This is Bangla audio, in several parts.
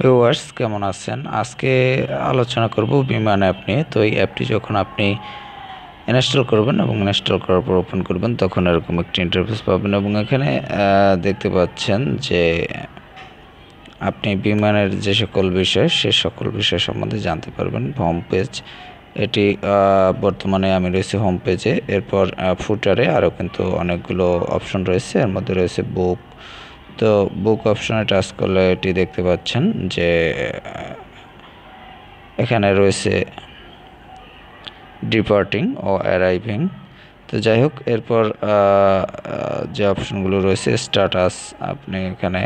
ভিউয়ার্স কেমন আছেন? আজকে আলোচনা করব বিমান অ্যাপ নিয়ে। তো এই অ্যাপটি যখন আপনি ইনস্টল করবেন এবং ইনস্টল করার পর ওপেন করবেন তখন এরকম একটি ইন্টারফেস পাবেন এবং এখানে দেখতে পাচ্ছেন যে আপনি বিমানের যে সকল বিষয় সে সকল বিষয় সম্বন্ধে জানতে পারবেন। হোম পেজ এটি বর্তমানে আমি রয়েছি হোম পেজে। এরপর ফুটারে আরও কিন্তু অনেকগুলো অপশন রয়েছে, এর মধ্যে রয়েছে বুক। তো বুক অপশনে টাচ করলে এটি দেখতে পাচ্ছেন যে এখানে রয়েছে ডিপার্টিং ও অ্যারাইভিং। তো যাই হোক, এরপর যে অপশনগুলো রয়েছে স্ট্যাটাস, আপনি এখানে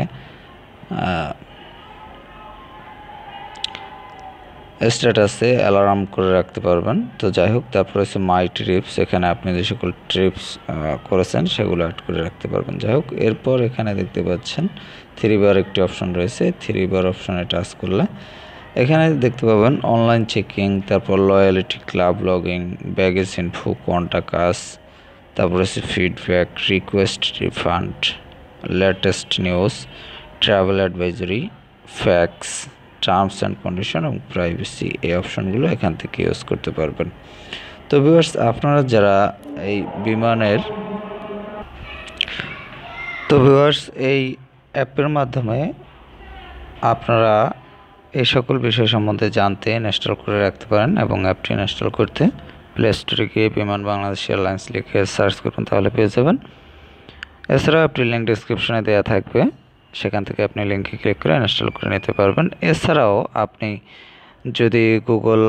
স্ট্যাটাসে অ্যালার্ম করে রাখতে পারবেন। তো যাই হোক, তারপর হচ্ছে মাই ট্রিপস, এখানে আপনি যে সকল ট্রিপস করেছেন সেগুলো অ্যাড করে রাখতে পারবেন। যাই হোক, এরপর এখানে দেখতে পাচ্ছেন 3 বার একটি অপশন রয়েছে। 3 বার অপশনে টাচ করলে এখানে দেখতে পাবেন অনলাইন চেকিং, তারপর loyalty, club logging, baggage info, contact us, তারপর হচ্ছে feedback, request refund, latest news, travel advisory, FAQs, terms and condition এবং প্রাইভেসি। এই অপশনগুলো এখান থেকে ইউজ করতে পারবেন। তো ভিউয়ার্স, আপনারা যারা এই বিমানের এই অ্যাপের মাধ্যমে আপনারা এই সকল বিষয় সম্বন্ধে জানতে ইনস্টল করে রাখতে পারেন এবং অ্যাপটি ইনস্টল করতে প্লে স্টোরে গিয়ে বিমান বাংলাদেশ এয়ারলাইন্স লিখে সার্চ করুন, তাহলে পেয়ে যাবেন। এছাড়াও অ্যাপটির লিঙ্ক ডিসক্রিপশনে দেওয়া থাকবে, সেখান থেকে আপনি লিঙ্কে ক্লিক করে ইনস্টল করে নিতে পারবেন। এছাড়াও আপনি যদি গুগল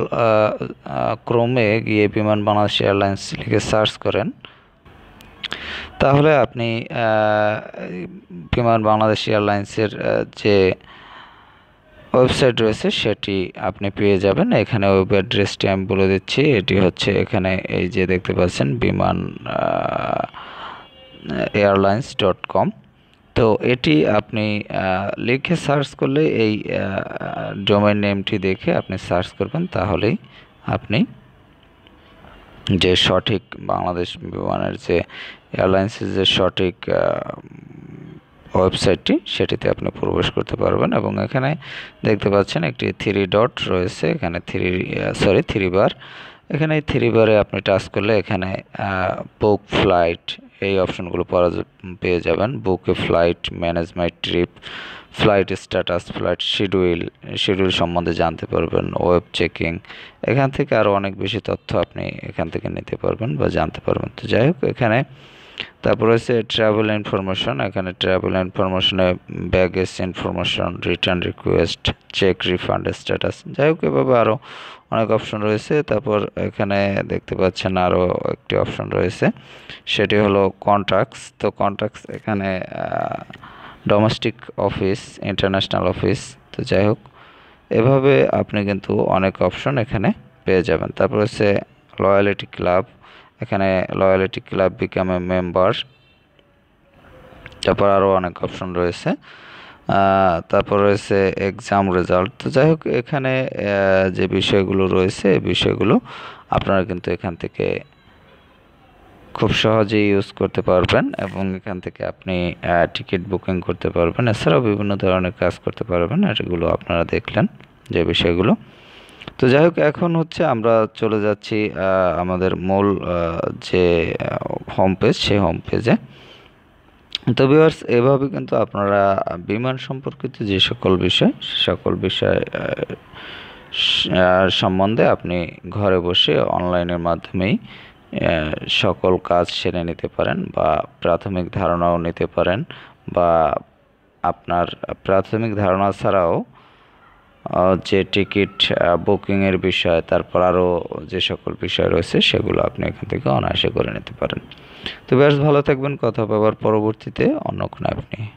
ক্রোমে গিয়ে বিমান বাংলাদেশ এয়ারলাইন্স লিখে সার্চ করেন, তাহলে আপনি বিমান বাংলাদেশ এয়ারলাইন্সের যে ওয়েবসাইট রয়েছে সেটি আপনি পেয়ে যাবেন। এখানে ওয়েব অ্যাড্রেসটি আমি বলে দিচ্ছি, এটি হচ্ছে এখানে এই যে দেখতে পাচ্ছেন বিমান airlines.com। তো এটি আপনি লিখে সার্চ করলে এই ডোমেইন নেমটি দেখে আপনি সার্চ করবেন, তাহলেই আপনি যে সঠিক বাংলাদেশ বিমানের যে এয়ারলাইন্সের যে সঠিক ওয়েবসাইটটি সেটিতে আপনি প্রবেশ করতে পারবেন। এবং এখানে দেখতে পাচ্ছেন একটি 3 ডট রয়েছে, এখানে 3 বার। এখানে এই 3 বারে আপনি টাচ করলে এখানে বুক ফ্লাইট এই অপশনগুলো পেয়ে যাবেন। Book a flight, manage my trip, flight status, flight schedule সম্বন্ধে জানতে পারবেন, ওয়েব চেকিং। এখান থেকে আরও অনেক বেশি তথ্য আপনি এখান থেকে নিতে পারবেন বা জানতে পারবেন। তো যাই হোক, এখানে তারপর হচ্ছে ট্রাভেল ইনফরমেশন। এখানে ট্রাভেল ইনফরমেশনে baggage information, return request, check refund status. যাই হোক, এভাবে আরও অনেক অপশন রয়েছে। তারপর এখানে দেখতে পাচ্ছেন আরও একটি অপশন রয়েছে, সেটি হলো কন্ট্যাক্টস। তো কন্ট্যাক্টস এখানে ডোমেস্টিক অফিস, ইন্টারন্যাশনাল অফিস। তো যাই হোক, এভাবে আপনি কিন্তু অনেক অপশন এখানে পেয়ে যাবেন। তারপর হচ্ছে লয়ালিটি ক্লাব, এখানে loyalty club become a member. তারপর আরও অনেক অপশন রয়েছে। তারপর রয়েছে এক্সাম রেজাল্ট। তো যাই হোক, এখানে যে বিষয়গুলো রয়েছে এই বিষয়গুলো আপনারা কিন্তু এখান থেকে খুব সহজেই ইউজ করতে পারবেন এবং এখান থেকে আপনি টিকিট বুকিং করতে পারবেন। এছাড়াও বিভিন্ন ধরনের কাজ করতে পারবেন। এগুলো আপনারা দেখলেন যে বিষয়গুলো। তো যাই হোক, এখন হচ্ছে আমরা চলে যাচ্ছি আমাদের মূল যে হোম পেজ, সেই হোম পেজে। তো ভিউয়ার্স, এভাবে কিন্তু আপনারা বিমান সম্পর্কিত যে সকল বিষয় সম্বন্ধে আপনি ঘরে বসে অনলাইনের মাধ্যমেই সকল কাজ সেরে নিতে পারেন বা প্রাথমিক ধারণাও নিতে পারেন, বা আপনার প্রাথমিক ধারণা ছাড়াও যে টিকিট বুকিংয়ের বিষয়, তারপর আরও যে সকল বিষয় রয়েছে সেগুলো আপনি এখান থেকে অনায়াসে করে নিতে পারেন। তো বেশ ভালো থাকবেন, কথা হবে আবার পরবর্তীতে অন্য কোনো অ্যাপ নিয়ে।